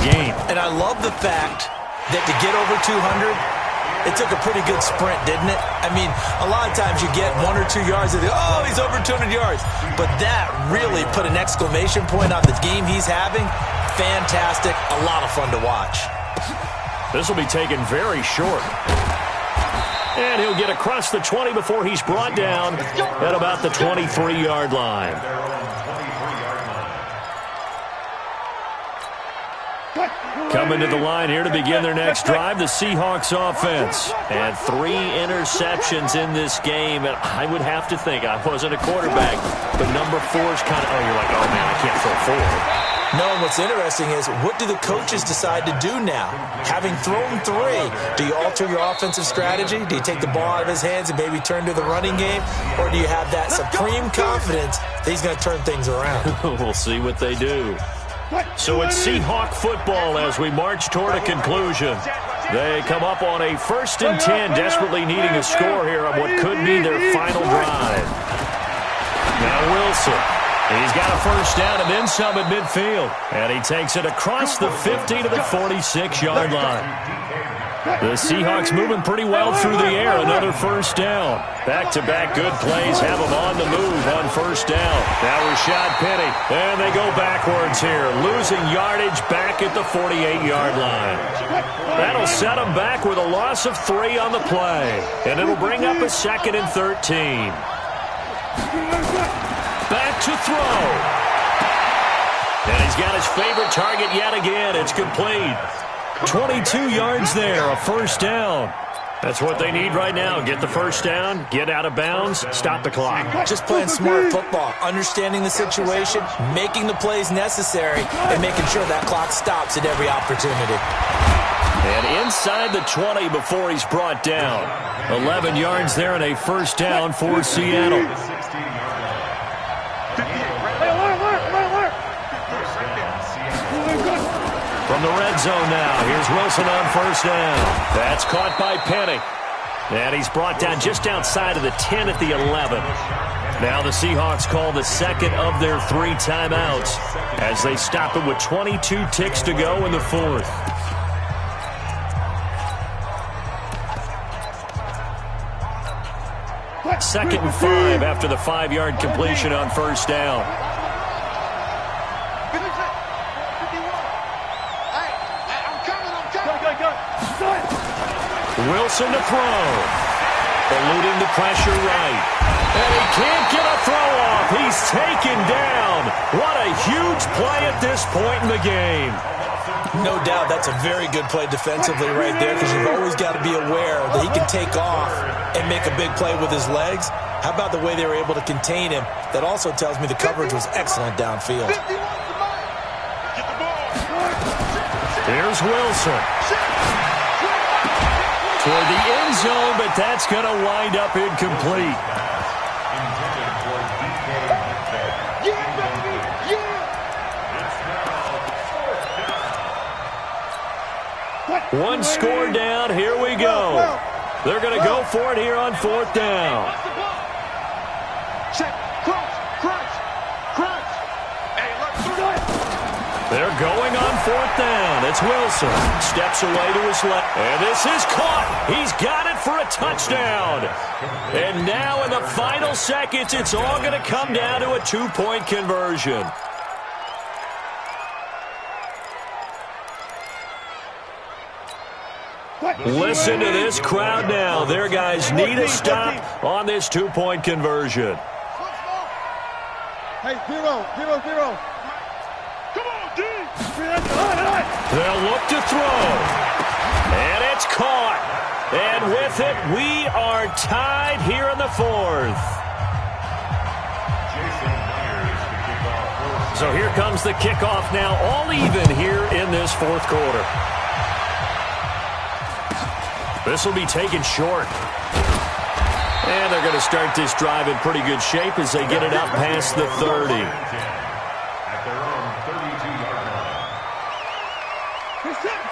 the game. And I love the fact that to get over 200, it took a pretty good sprint, didn't it? I mean, a lot of times you get 1 or 2 yards and oh, he's over 200 yards. But that really put an exclamation point on the game he's having. Fantastic. A lot of fun to watch. This will be taken very short. And he'll get across the 20 before he's brought down at about the 23-yard line. Coming to the line here to begin their next drive, the Seahawks offense. And 3 interceptions in this game. And I would have to think, I wasn't a quarterback, but number 4 is kind of, you're like, oh, man, I can't throw 4. No, and what's interesting is, what do the coaches decide to do now? Having thrown 3, do you alter your offensive strategy? Do you take the ball out of his hands and maybe turn to the running game? Or do you have that supreme confidence that he's going to turn things around? We'll see what they do. So it's Seahawk football as we march toward a conclusion. They come up on a 1st and 10, desperately needing a score here on what could be their final drive. Now Wilson. He's got a 1st down and then some at midfield. And he takes it across the 50 to the 46-yard line. The Seahawks moving pretty well through the air. Another 1st down. Back-to-back good plays have them on the move on 1st down. Now Rashad Penny. And they go backwards here. Losing yardage back at the 48-yard line. That'll set them back with a loss of 3 on the play. And it'll bring up a 2nd and 13. Back to throw. And he's got his favorite target yet again. It's complete. 22 yards there, a 1st down. That's what they need right now. Get the 1st down, get out of bounds, stop the clock. Just playing smart football, understanding the situation, making the plays necessary, and making sure that clock stops at every opportunity. And inside the 20 before he's brought down. 11 yards there and a 1st down for Seattle. From the red zone now, here's Wilson on 1st down. That's caught by Penny. And he's brought down just outside of the 10 at the 11. Now the Seahawks call the 2nd of their 3 timeouts as they stop it with 22 ticks to go in the 4th. Second and 5 after the 5-yard completion on 1st down. Wilson to throw. Eluding the pressure right. And he can't get a throw off. He's taken down. What a huge play at this point in the game. No doubt that's a very good play defensively right there, because you've always got to be aware that he can take off and make a big play with his legs. How about the way they were able to contain him? That also tells me the coverage was excellent downfield. Here's Wilson. Toward the end zone, but that's going to wind up incomplete. One score down. Here we go. They're going to go for it here on 4th down. They're going on 4th down. It's Wilson. Steps away to his left. And this is caught. He's got it for a touchdown. And now in the final seconds, it's all going to come down to a 2-point conversion. Listen to this crowd now. Their guys need a stop on this 2-point conversion. Hey, 0-0-0. They'll look to throw. And it's caught. And with it, we are tied here in the 4th. So here comes the kickoff now, all even here in this 4th quarter. This will be taken short. And they're going to start this drive in pretty good shape as they get it up past the 30.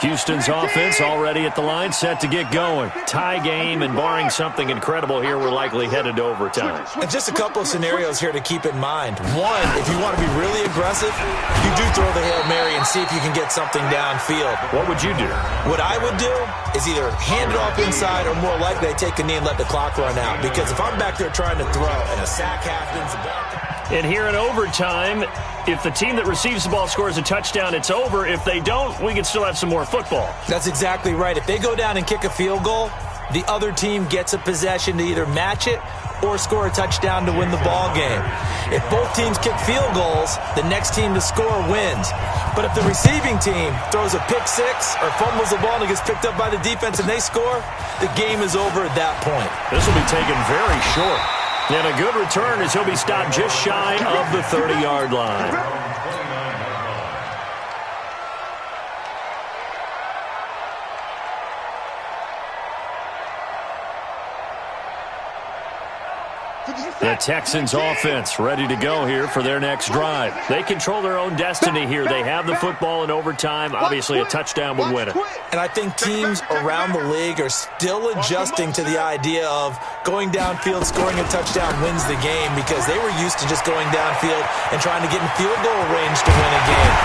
Houston's offense already at the line, set to get going. Tie game, and barring something incredible here, we're likely headed to overtime. And just a couple of scenarios here to keep in mind. One, if you want to be really aggressive, you do throw the Hail Mary and see if you can get something downfield. What would you do? What I would do is either hand it off inside or more likely I take a knee and let the clock run out. Because if I'm back there trying to throw and a sack happens, and here in overtime, if the team that receives the ball scores a touchdown, it's over. If they don't, we can still have some more football. That's exactly right. If they go down and kick a field goal, the other team gets a possession to either match it or score a touchdown to win the ball game. If both teams kick field goals, the next team to score wins. But if the receiving team throws a pick six or fumbles the ball and it gets picked up by the defense and they score, the game is over at that point. This will be taken very short. And a good return as he'll be stopped just shy of the 30-yard line. The Texans offense ready to go here for their next drive. They control their own destiny here. They have the football in overtime. Obviously, a touchdown would win it. And I think teams around the league are still adjusting to the idea of going downfield, scoring a touchdown wins the game, because they were used to just going downfield and trying to get in field goal range to win a game.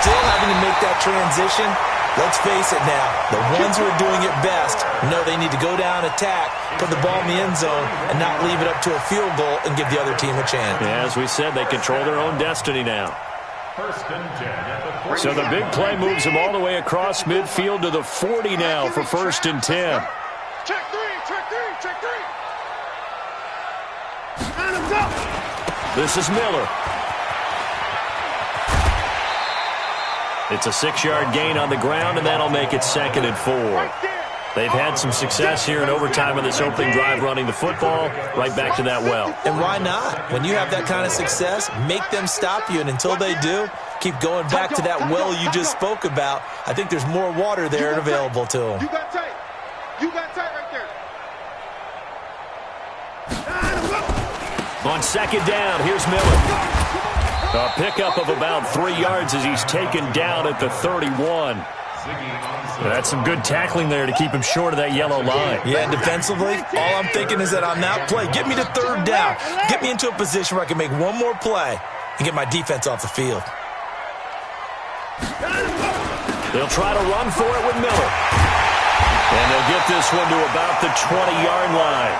Still having to make that transition. Let's face it now, the ones who are doing it best know they need to go down, attack, put the ball in the end zone, and not leave it up to a field goal and give the other team a chance. Yeah, as we said, they control their own destiny now. So the big play moves them all the way across midfield to the 40 now for 1st and 10. Check three. This is Miller. It's a 6-yard gain on the ground, and that'll make it 2nd and 4. They've had some success here in overtime on this opening drive running the football. Right back to that well. And why not? When you have that kind of success, make them stop you, and until they do, keep going back to that well you just spoke about. I think there's more water there and available to them. You got tight right there. On 2nd down, here's Miller. A pickup of about 3 yards as he's taken down at the 31. That's some good tackling there to keep him short of that yellow line. Yeah, defensively, all I'm thinking is that on that play, get me to 3rd down. Get me into a position where I can make one more play and get my defense off the field. They'll try to run for it with Miller. And they'll get this one to about the 20-yard line.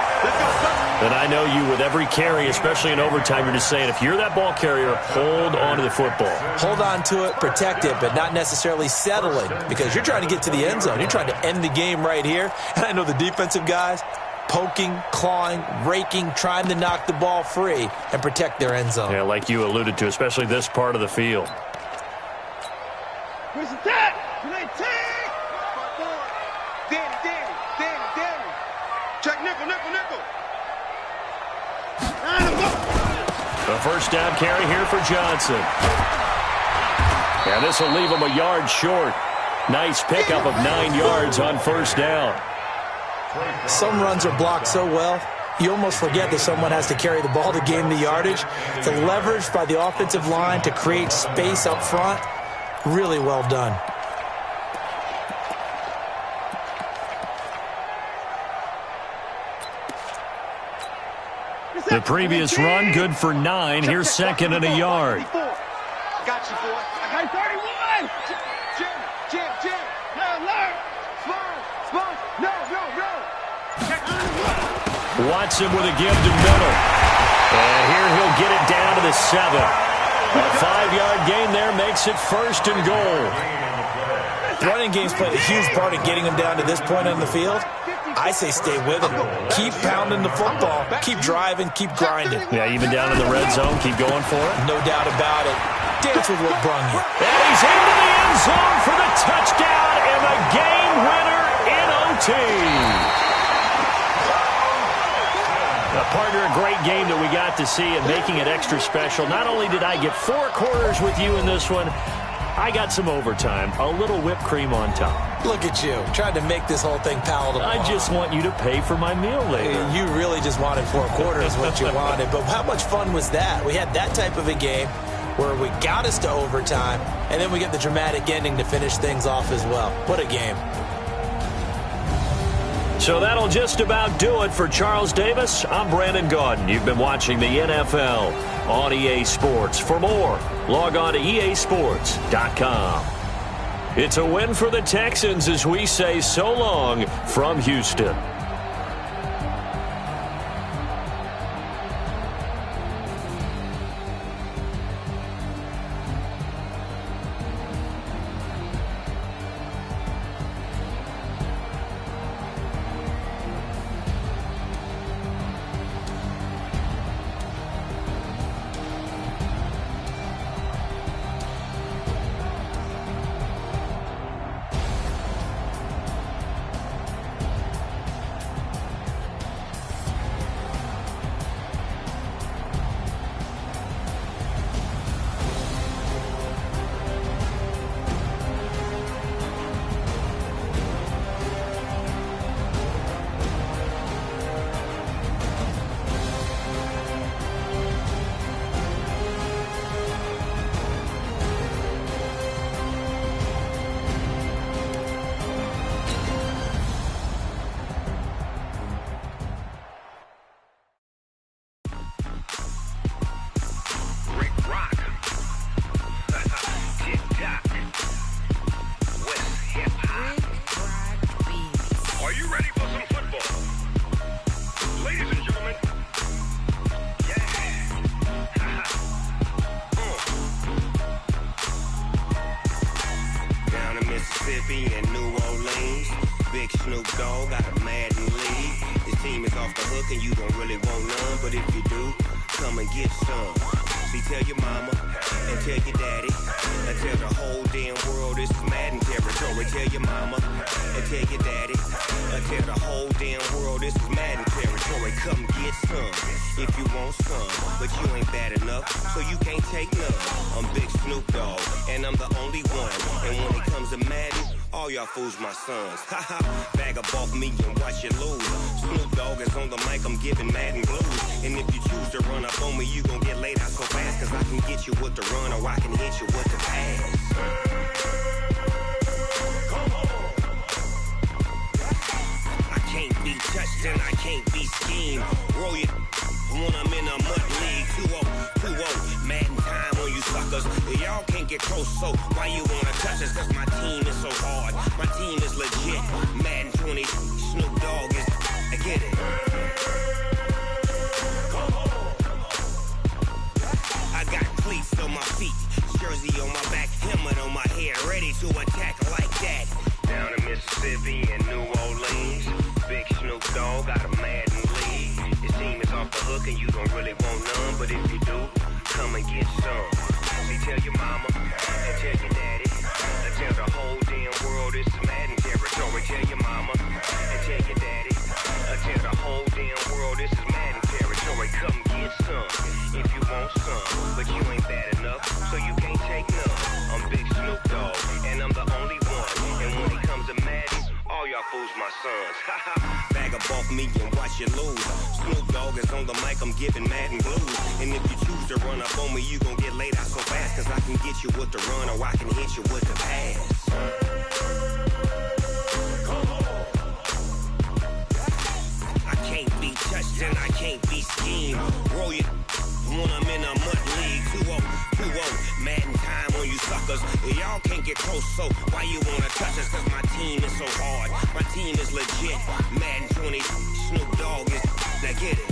And I know you, with every carry, especially in overtime, you're just saying, if you're that ball carrier, hold on to the football. Hold on to it, protect it, but not necessarily settling, because you're trying to get to the end zone. You're trying to end the game right here. And I know the defensive guys poking, clawing, raking, trying to knock the ball free and protect their end zone. Yeah, like you alluded to, especially this part of the field. Where's the tag? Danny. Check nickel. The 1st down carry here for Johnson. And this will leave him a yard short. Nice pickup of 9 yards on 1st down. Some runs are blocked so well, you almost forget that someone has to carry the ball to gain the yardage. The leverage by the offensive line to create space up front, really well done. The previous run, good for 9. Here's 2nd and a yard. Got you, boy. I got 31. Jim. No. Watson with a give to Miller. And here he'll get it down to the 7. A 5-yard gain there makes it 1st and goal. Running game's played a huge part in getting them down to this point on the field. I say stay with it. Keep pounding the football. Keep driving. Keep grinding. Yeah, even down in the red zone, keep going for it. No doubt about it. Dance with what brung you. And he's into the end zone for the touchdown and the game winner in OT. Partner, a great game that we got to see and making it extra special. Not only did I get 4 quarters with you in this one, I got some overtime, a little whipped cream on top. Look at you, trying to make this whole thing palatable. I just want you to pay for my meal later. You really just wanted 4 quarters, what you wanted. But how much fun was that? We had that type of a game. where we got us to overtime, and then we get the dramatic ending to finish things off as well. What a game. So that'll just about do it for Charles Davis. I'm Brandon Gaudin. You've been watching the NFL on EA Sports. For more, log on to easports.com. It's a win for the Texans as we say so long from Houston. Mississippi and New Orleans. Big Snoop Dogg got a Madden league. His team is off the hook and you don't really want none, but if you do, come and get some. See, tell your mama and tell your daddy and tell the whole damn world this is Madden territory. Tell your mama and tell your daddy and tell the whole damn world this is Madden territory. Come get some if you want some, but you ain't bad enough, so you can't take none. I'm Big Snoop Dogg and I'm the only one, and when it comes to Madden, all y'all fools my sons. Haha, bag up off me and watch you lose. Snoop Dogg is on the mic, I'm giving Madden blues. And if you choose to run up on me, you gon' get laid out so fast, cause I can get you with the run or I can hit you with the pass. I can't be touched and I can't be schemed. Roll you when I'm in a mud league. 2-0, 2-0, Madden time on you suckers. Y'all can't get close, so why you wanna touch us? Cause my team is so hard, my team is legit. Madden 20, Snoop Dogg is, I get it. I got cleats on my feet, jersey on my back, helmet on my head, ready to attack like that. Down in Mississippi and New Orleans, Big Snoop Dogg got a Madden league. His team is off the hook and you don't really want none, but if you do, come and get some. See, tell your mama and tell your daddy and tell the whole damn world this is Madden territory. Tell your mama and tell your daddy and tell the whole damn world this is Madden territory. Come get some if you want some, but you ain't bad enough, so you can't take none. I'm Big Snoop Dogg and I'm the only one, and when it comes to Madden, all y'all fools my sons. Bag up off me and watch you lose. Snoop Dogg is on the mic, I'm giving Madden blues. And if you choose to run up on me, you gon' get laid out so fast, cause I can get you with the run or I can hit you with the pass. I can't be touched and I can't be schemed. Roll you when I'm in a mud league. 2-0, 2-0, Madden time on you suckers. Y'all can't get close, so why you wanna touch us? Cause my team is so hard, my team is legit. Madden 20, Snoop Dogg is, now get it.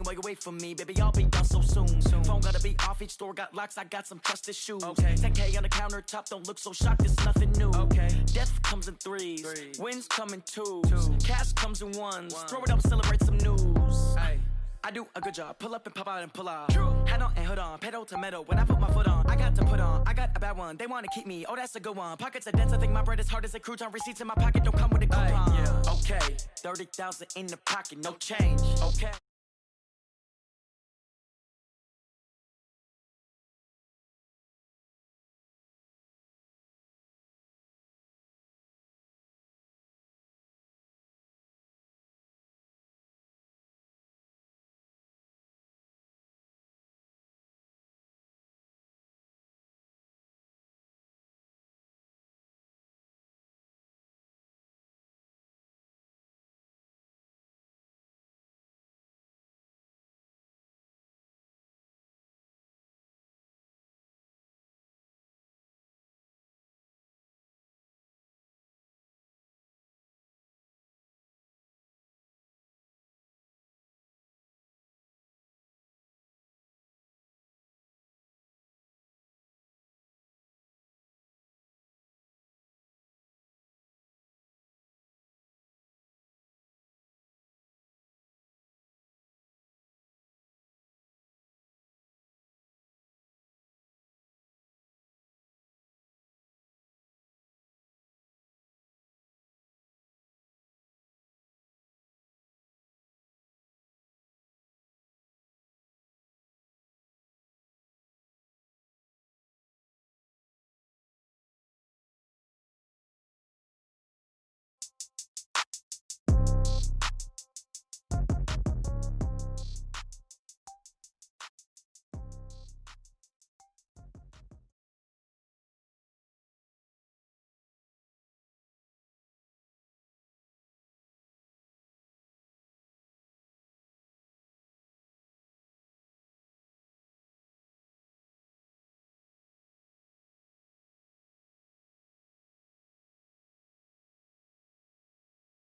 While you wait for me, baby, I'll be done so soon. Phone gotta be off, each store got locks, I got some trusted shoes. 10K on the countertop, don't look so shocked, it's nothing new. Death comes in threes, wins come in twos, cash comes in ones. Throw it up, celebrate some news. I do a good job, pull up and pop out and pull out. Head on and hood on, pedal to metal. When I put my foot on, I got to put on. I got a bad one, they wanna keep me, oh that's a good one. Pockets are dense, I think my bread is hard as a crouton. Receipts in my pocket don't come with a coupon. Okay, 30,000 in the pocket, no change. Okay.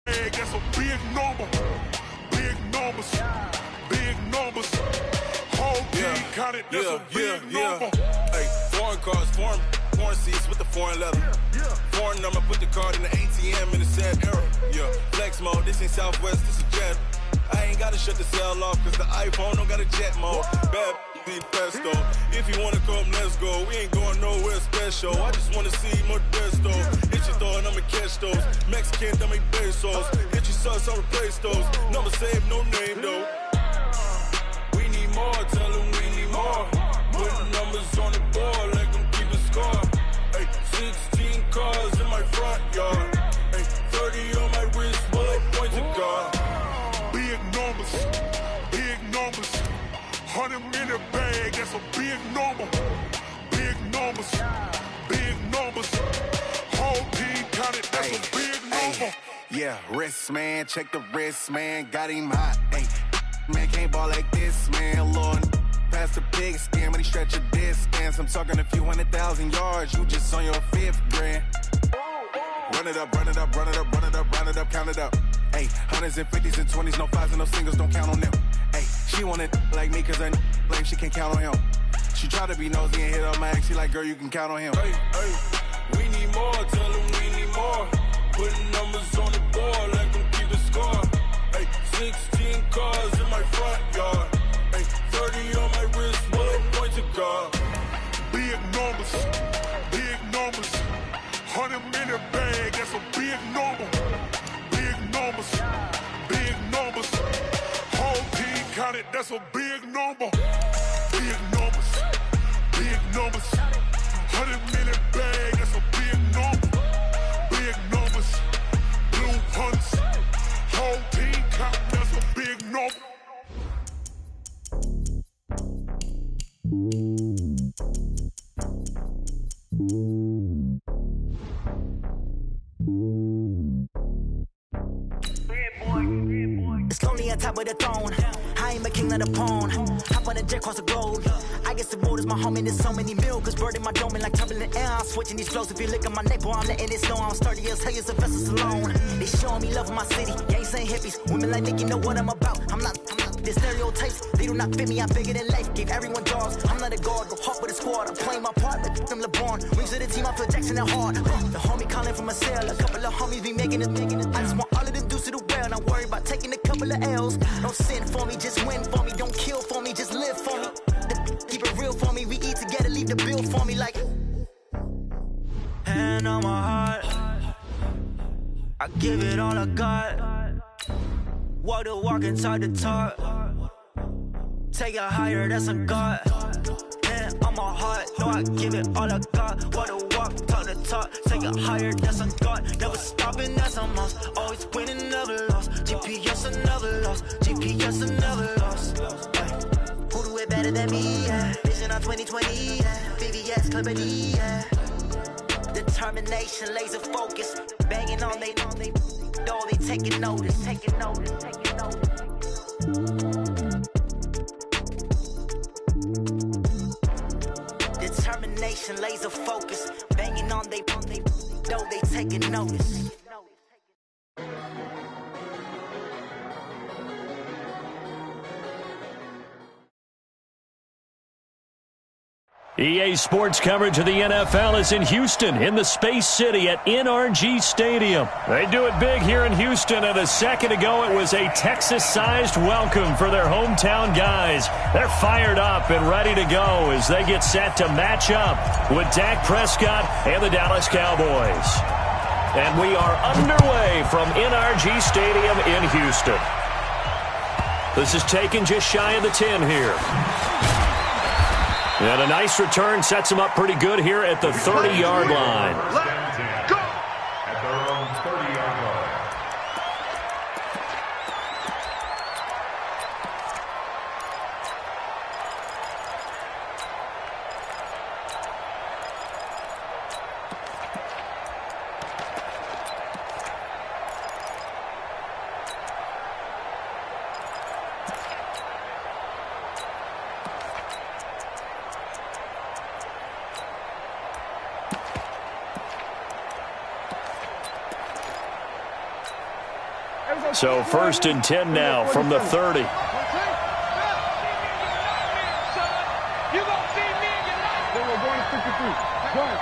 That's a big number. Big numbers. Big numbers. Whole team counted. That's a big number. Hey, foreign cars, foreign seats with the foreign leather. Foreign number, put the card in the ATM in the sad era. Yeah, flex mode, this ain't Southwest, this is Jet. I ain't gotta shut the cell off, cause the iPhone don't got a jet mode. Bad be pesto. If you wanna come, let's go. We ain't going nowhere special. I just wanna see Modesto. Hit your thought, I'ma catch those. Mexican, dame pesos. Hit your sus, I'll replace those. Number save, no name though. We need more, tell them we need more. Put the numbers on the board, let them keep a score. Hey, 16 cars in my front yard. Hey, 30 on my wrist, bullet point to God. Big numbers. Big numbers. 100 in the bag, that's a big number. Big numbers. Big numbers. Whole team counted, that's a big number. Yeah, wrist man, check the wrist man, got him hot. Ay, man can't ball like this, man. Lord, past the big scam, when he stretch a distance. I'm talking a few 100,000 yards, you just on your 5th grand. Run it up, run it up, run it up, run it up, run it up, count it up. Ay, hundreds and 50s and 20s, no 5s and no singles, don't count on them. Ay, she want it like me, cause her like she can count on him. She try to be nosy and hit up my ex, she like, girl, you can count on him. Hey, hey, we need more, tell them we need more. Putting numbers on the board, let them keep the score. Hey, 16 cars in my front yard. Hey, 30 on my wrist, bullet point to God. Big numbers. Big numbers. 100 in the bag, that's a big number. Big numbers. Big numbers. Whole team counted, that's a big number. Big numbers. Big numbers. 100 in the bag, that's a big number. Big numbers. Blue hunts. Whole team count, that's a big number. It's lonely on top of the throne. I ain't a king of the pawn. Hop on a jet across the globe. I guess the road is my home and there's so many milk. Bird in my dome and like turbulent air. I'm switching these flows. If you look at my neck, boy, I'm letting it snow. I'm sturdy as hell as Sylvester Stallone. They showing me love in my city. Gangs ain't hippies. Women like Nick, you know what I'm about. I'm not The stereotypes, they do not fit me, I'm bigger than life. Gave everyone dogs, I'm not a guard, go hard with a squad. I'm playing my part, but them LeBron. Wings of the team, I feel Jackson at heart. The homie calling from a cell, a couple of homies be making it. I just want all of them dudes to do well, not worry about taking a couple of L's. Don't sin for me, just win for me. Don't kill for me, just live for me. Keep it real for me, we eat together, leave the bill for me like. Hand on my heart, I give it all I got. Walk the walk and talk the talk. Take it higher, that's a God. Hand on my heart, no, I give it all I got. Walk the walk, talk the talk. Take it higher, that's a God. Never stopping, that's a must. Always winning, never lost. GPS, I never lost. GPS, I never lost. Who do it better than me? Yeah. Vision on 2020. Yeah. VVS, Clippity. Yeah. Determination, laser focus. Banging on they door, they taking notice. Taking notice. Determination, laser focus. Banging on they door, they taking notice. EA Sports coverage of the NFL is in Houston, in the Space City at NRG Stadium. They do it big here in Houston, and a second ago it was a Texas-sized welcome for their hometown guys. They're fired up and ready to go as they get set to match up with Dak Prescott and the Dallas Cowboys. And we are underway from NRG Stadium in Houston. This is taken just shy of the 10 here. And a nice return sets them up pretty good here at the 30-yard line. Let's go! At their own 30-yard line. So 1st and 10 now from the 30. You gonna see me in your life. They were going to 53. Done.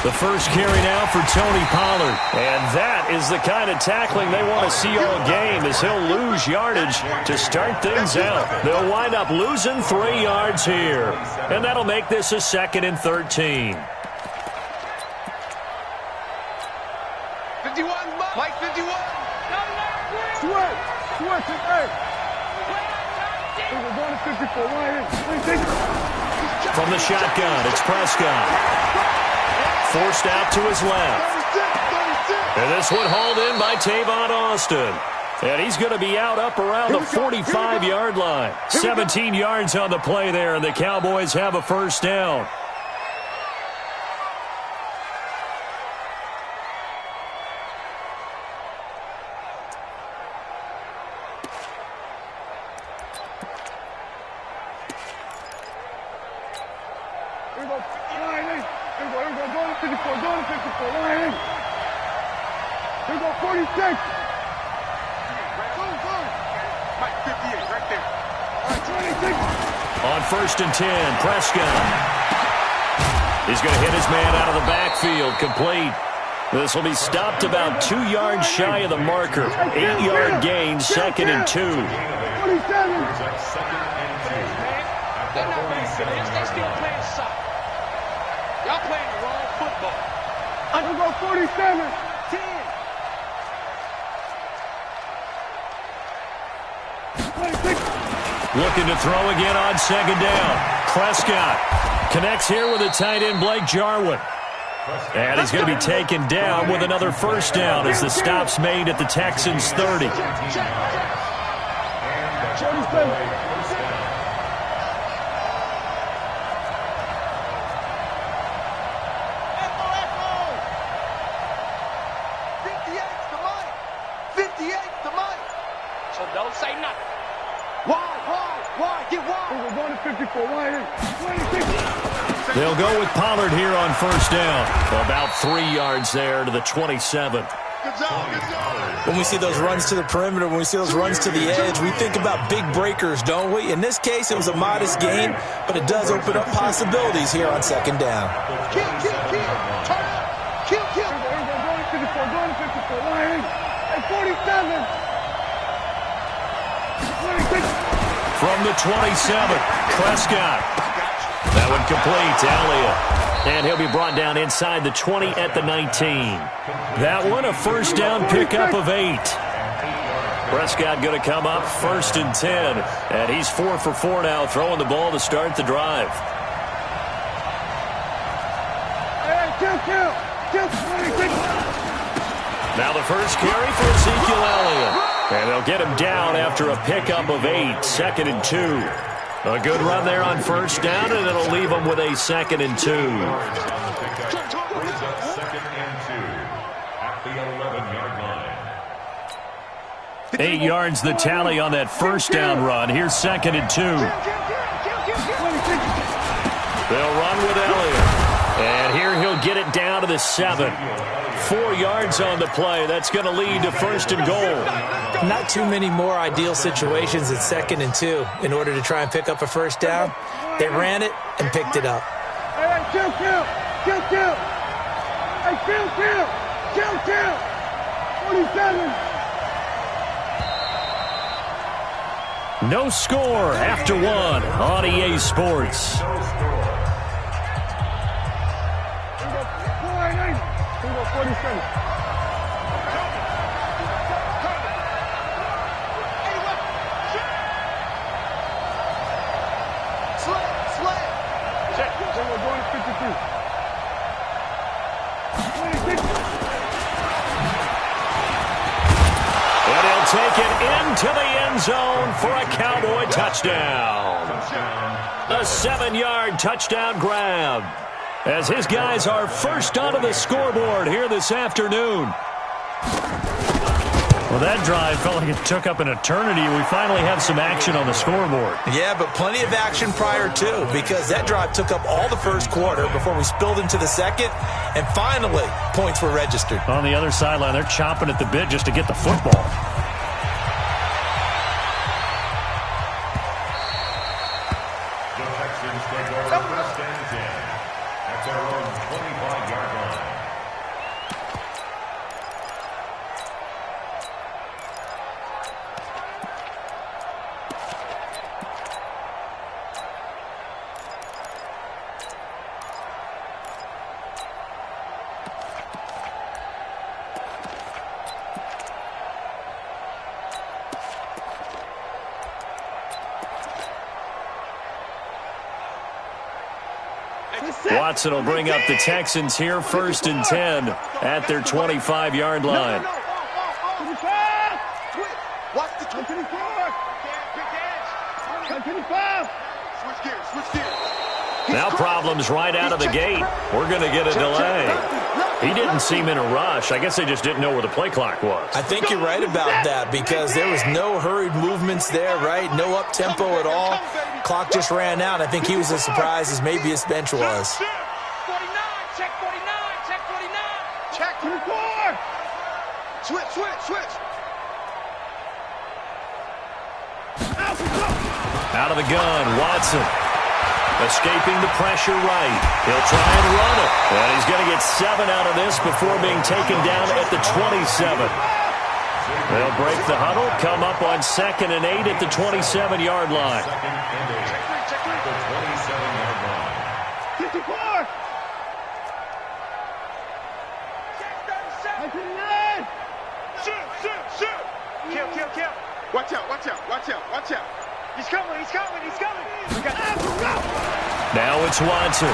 The first carry now for Tony Pollard. And that is the kind of tackling they want to see all game, as he'll lose yardage to start things out. They'll wind up losing 3 yards here. And that'll make this a 2nd and 13. 51, Mike 51. Sweat, hey. They were going to 54. From the shotgun, it's Prescott. Forced out to his left. And this one hauled in by Tavon Austin. And he's going to be out up around the 45-yard line. 17 yards on the play there, and the Cowboys have a first down. Here go 46. Mike 58 right there. All right, 26. On 1st and 10, Prescott. He's going to hit his man out of the backfield, complete. This will be stopped about 2 yards shy of the marker. 8-yard gain, 2nd and 2. 27. They're not being serious. They still playing soccer. Y'all playing the wrong football. I can go 47. 10. Looking to throw again on 2nd down. Prescott connects here with the tight end, Blake Jarwin. And he's going to be taken down with another first down as the stop's made at the Texans' 30. So don't say nothing. Why? Get wide. We're going to 54. Why? 26. They'll go with Pollard here on first down. About 3 yards there to the 27. When we see those runs to the perimeter, when we see those runs to the edge, we think about big breakers, don't we? In this case, it was a modest gain, but it does open up possibilities here on second down. Kill. Turn up. Kill. Going to 54. Going to 54. 47. 26. From the 27, Prescott. That one complete to Elliott. And he'll be brought down inside the 20 at the 19. That one, a first down pickup of 8. Prescott going to come up first and 10. And he's 4 for 4 now, throwing the ball to start the drive. Now the first carry for Ezekiel Elliott. And they'll get him down after a pickup of 8, 2nd and 2. A good run there on first down, and it'll leave them with a 2nd and 2. At the 11-yard line. 8 yards the tally on that first down run. Here's 2nd and 2. They'll run with Elliott. And here he'll get it down to the 7. 4 yards on the play. That's going to lead to first and goal. Not too many more ideal situations at 2nd and 2 in order to try and pick up a first down. They ran it and picked it up. Kill. 47. No score after 1 on EA Sports. Take it into the end zone for a Cowboy touchdown. A 7-yard touchdown grab as his guys are first onto the scoreboard here this afternoon. Well, that drive felt like it took up an eternity. We finally have some action on the scoreboard. Yeah, but plenty of action prior to, because that drive took up all the first quarter before we spilled into the second, and finally, points were registered. On the other sideline, they're chomping at the bit just to get the football. Watson will bring up the Texans here, 1st and 10 at their 25-yard line. Now problems right out of the gate. We're going to get a delay. He didn't seem in a rush. I guess they just didn't know where the play clock was. I think you're right about that because there was no hurried movements there, right? No up-tempo at all. Clock just ran out. I think he was as surprised as maybe his bench was. 49, check 49, check 49. Check 24. Switch. Out of the gun, Watson. Escaping the pressure right. He'll try and run it. And he's going to get 7 out of this before being taken down at the 27. They'll break the huddle, come up on 2nd and 8 at the 27-yard line. Kill. Watch out. He's coming. Now it's Watson.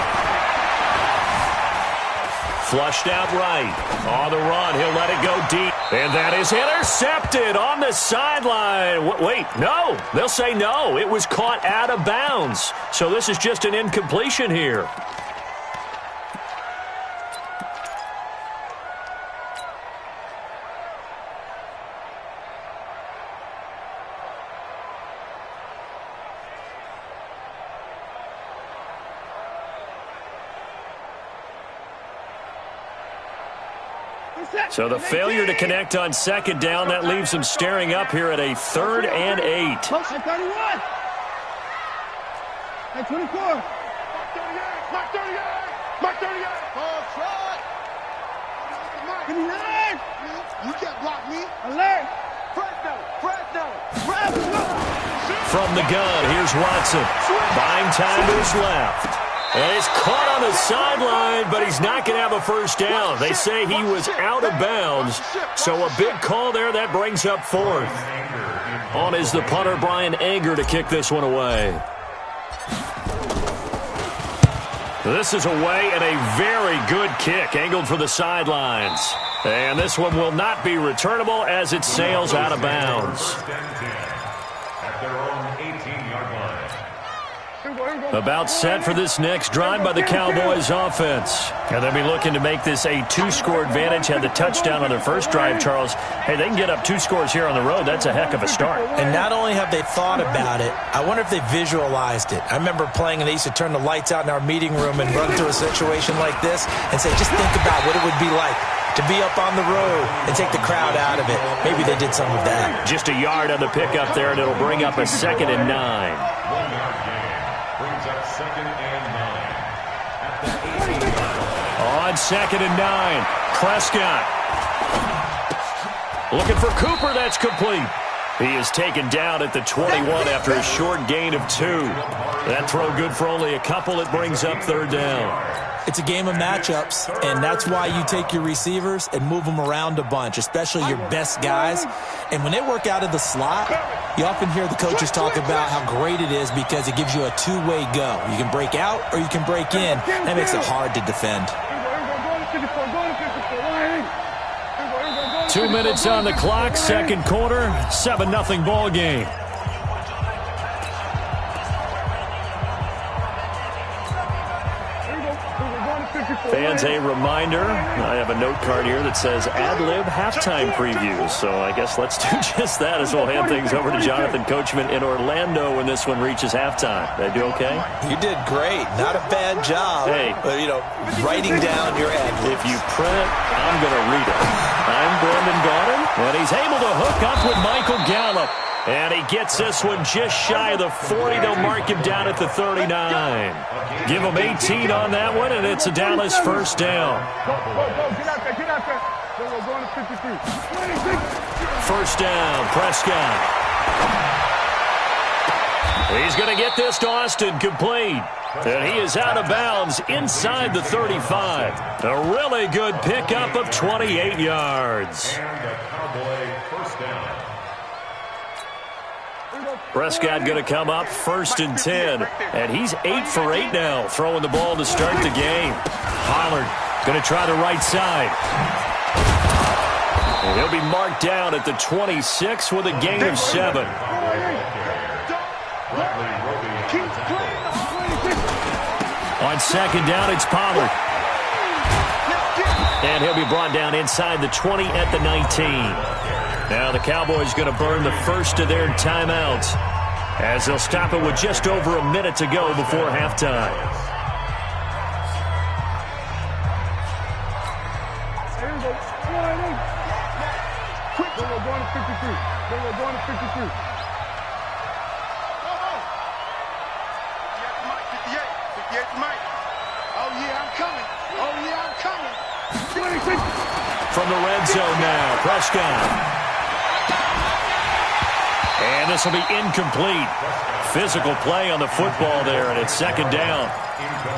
Flushed out right. On the run, he'll let it go deep. And that is intercepted on the sideline. Wait, no. They'll say no. It was caught out of bounds. So this is just an incompletion here. So the failure to connect on second down, that leaves them staring up here at a 3rd and 8. Mark 31. At 24. Mark 38. Mark 38. Oh, try. 59. You can't block me. Alert. From the gun, here's Watson. Buying time to his left. And he's caught on the sideline, but he's not going to have a first down. They say he was out of bounds, so a big call there. That brings up 4th. On is the punter, Brian Anger, to kick this one away. This is away and a very good kick, angled for the sidelines. And this one will not be returnable as it sails out of bounds. About set for this next drive by the Cowboys offense. And they'll be looking to make this a 2-score advantage. Had the touchdown on their first drive, Charles. Hey, they can get up 2 scores here on the road. That's a heck of a start. And not only have they thought about it, I wonder if they visualized it. I remember playing and they used to turn the lights out in our meeting room and run through a situation like this and say, just think about what it would be like to be up on the road and take the crowd out of it. Maybe they did some of that. Just a yard on the pickup there, and it'll bring up a 2nd and 9. On 2nd and 9, Prescott. Looking for Cooper, that's complete. He is taken down at the 21 after a short gain of 2. That throw good for only a couple. It brings up 3rd down. It's a game of matchups, and that's why you take your receivers and move them around a bunch, especially your best guys. And when they work out of the slot, you often hear the coaches talk about how great it is because it gives you a two-way go. You can break out or you can break in. That makes it hard to defend. 2 minutes on the clock, second quarter, 7-0 ball game. Fans, a reminder, I have a note card here that says ad-lib halftime previews. So I guess let's do just that as we'll hand things over to Jonathan Coachman in Orlando when this one reaches halftime. Did I do okay? You did great. Not a bad job. Hey. Writing down your ad-libs. If you print it, I'm going to read it. I'm Brendan Gaudin, and he's able to hook up with Michael Gallup. And he gets this one just shy of the 40. They'll mark him down at the 39. Give him 18 on that one, and it's a Dallas first down. First down, Prescott. He's going to get this to Austin, complete. And he is out of bounds inside the 35. A really good pickup of 28 yards. Prescott going to come up 1st and 10. And he's 8 for 8 now, throwing the ball to start the game. Pollard going to try the right side. And he'll be marked down at the 26 with a gain of 7. On second down, it's Pollard. And he'll be brought down inside the 20 at the 19. Now the Cowboys going to burn the first of their timeouts as they'll stop it with just over a minute to go before halftime. From the red zone now, Prescott. And this will be incomplete. Physical play on the football there, and it's second down.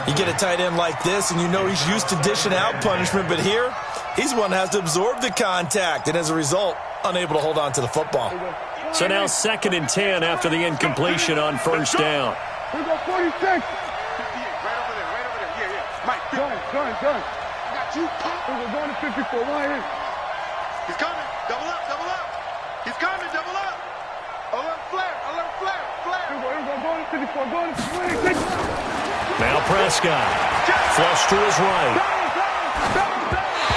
You get a tight end like this, and you know he's used to dishing out punishment, but here, he's one that has to absorb the contact, and as a result, unable to hold on to the football. So now 2nd and 10 after the incompletion on first down. Here we go, 46. Right over there. Yeah. Mike, Done. I got you. We're going to 54. Right here. He's coming. Double up. He's coming. Double up. Alert flare. Here we go, going to 54. Going to 26. Now Prescott. Flush to his right.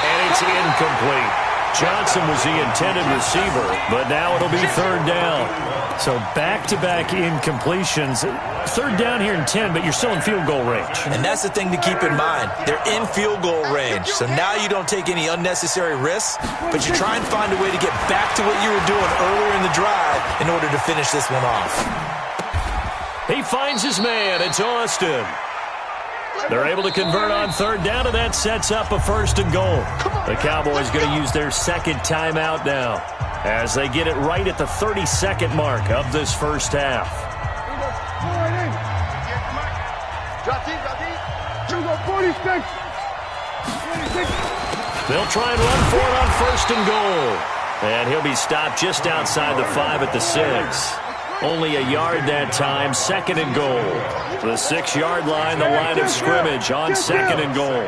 And it's incomplete. Johnson was the intended receiver, but now it'll be third down. So back-to-back incompletions. Third down here in 10, but you're still in field goal range. And that's the thing to keep in mind. They're in field goal range. So now you don't take any unnecessary risks, but you try and find a way to get back to what you were doing earlier in the drive in order to finish this one off. He finds his man. It's Austin. They're able to convert on third down, and that sets up a first and goal. The Cowboys going to use their second timeout now as they get it right at the 32nd mark of this first half. They'll try and run for it on first and goal. And he'll be stopped just outside the 5 at the 6. Only a yard that time, second and goal. The 6-yard line, the line of scrimmage on second and goal.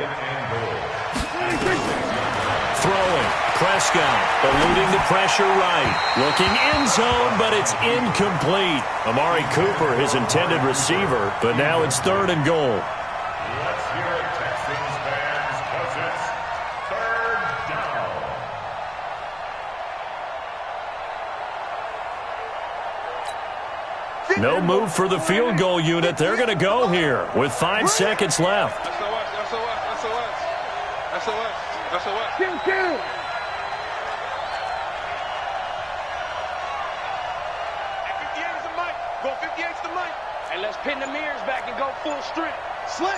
Throwing, Prescott, eluding the pressure right. Looking end zone, but it's incomplete. Amari Cooper, his intended receiver, but now it's third and goal. Let's hear it, Texans fans, because it's third down. No move for the field goal unit. They're going to go here with 5 seconds left. Kill. 58's the mic. Go 58's the mic. And let's pin the mirrors back and go full strength. Slam.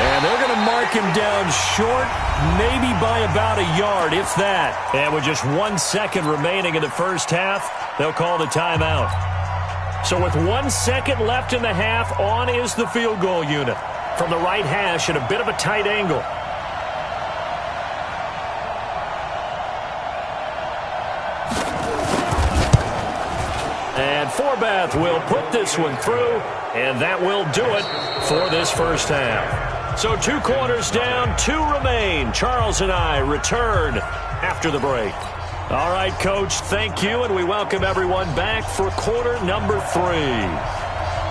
And they're going to mark him down short, maybe by about a yard, if that. And with just 1 second remaining in the first half, they'll call the timeout. So with 1 second left in the half, on is the field goal unit. From the right hash at a bit of a tight angle. And Forbath will put this one through, and that will do it for this first half. So 2 quarters down, 2 remain. Charles and I return after the break. All right, Coach, thank you, and we welcome everyone back for quarter number 3.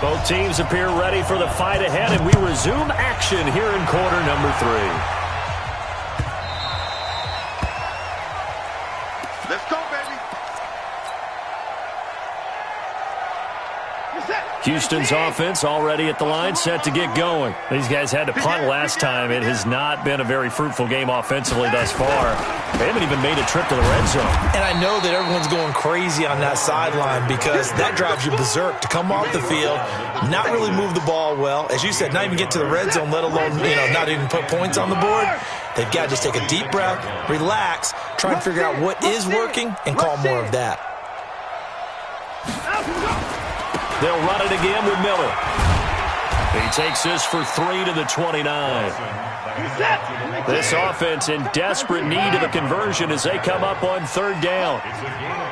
Both teams appear ready for the fight ahead, and we resume action here in quarter number 3. Let's go, baby. Houston's offense already at the line, set to get going. These guys had to punt last time. It has not been a very fruitful game offensively thus far. They haven't even made a trip to the red zone. And I know that everyone's going crazy on that sideline because that drives you berserk to come off the field, not really move the ball well. As you said, not even get to the red zone, let alone, not even put points on the board. They've got to just take a deep breath, relax, try and figure out what is working, and call more of that. They'll run it again with Miller. He takes this for 3 to the 29. This offense in desperate need of a conversion as they come up on third down. It's a gain of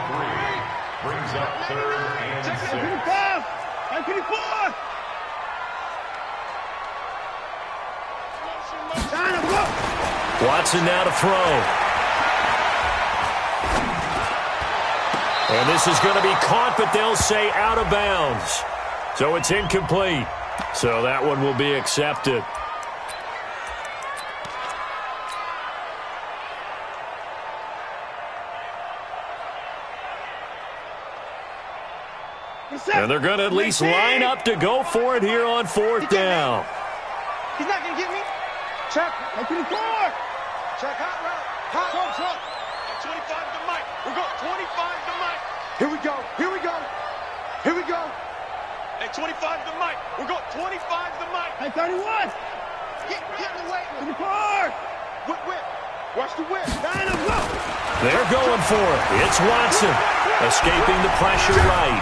3. Brings up third and 6. Watson now to throw. And this is going to be caught, but they'll say out of bounds. So it's incomplete. So that one will be accepted. And they're going to at least line up to go for it here on fourth down. He's not going to get me. Chuck, go to the floor. Chuck, hot route. Hot, Chuck. 25 to Mike. We're going 25 to Mike. Here we go. At 25 to Mike. We're going 25 to Mike. At 31. Get in the way. To the car. Whip. Watch the whip. They're going for it. It's Watson. Escaping the pressure right.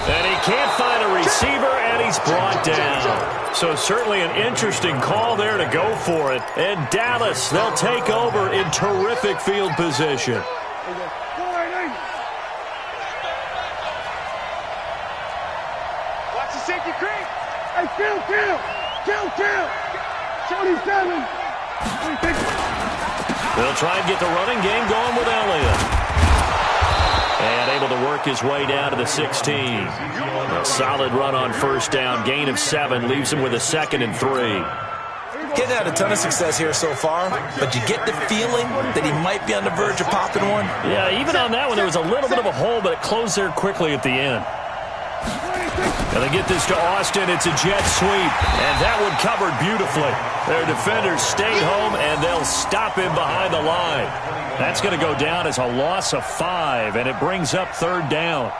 And he can't find a receiver, and he's brought down. So certainly an interesting call there to go for it. And Dallas, they'll take over in terrific field position. Watch the safety creep. Hey, kill. 27. They'll try and get the running game going with Elliott. And able to work his way down to the 16. A solid run on first down. Gain of 7 leaves him with a 2nd and 3. He hasn't had a ton of success here so far, but you get the feeling that he might be on the verge of popping one. Yeah, even on that one, there was a little bit of a hole, but it closed there quickly at the end. And they get this to Austin. It's a jet sweep, and that one covered beautifully. Their defenders stayed home, and they'll stop him behind the line. That's going to go down as a loss of 5, and it brings up 3rd down.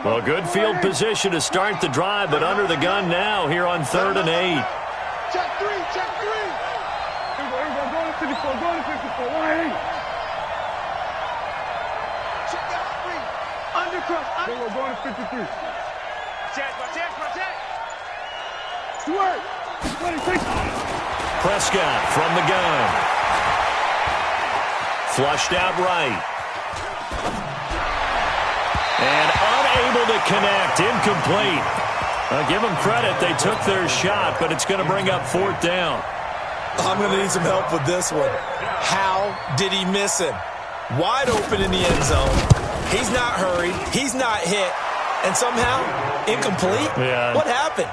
Well, good field position to start the drive, but under the gun now here on 3rd and 8. Check 3, check 3. Here we go, go to 54, go to 54, 180. Check out 3. Undercross. Here we go, go to 53. Check, check. Sweat. 26. Prescott from the gun. Flushed out right. And unable to connect. Incomplete. Give them credit. They took their shot, but it's going to bring up 4th down. I'm going to need some help with this one. How did he miss him? Wide open in the end zone. He's not hurried. He's not hit. And somehow, incomplete? Yeah. What happened?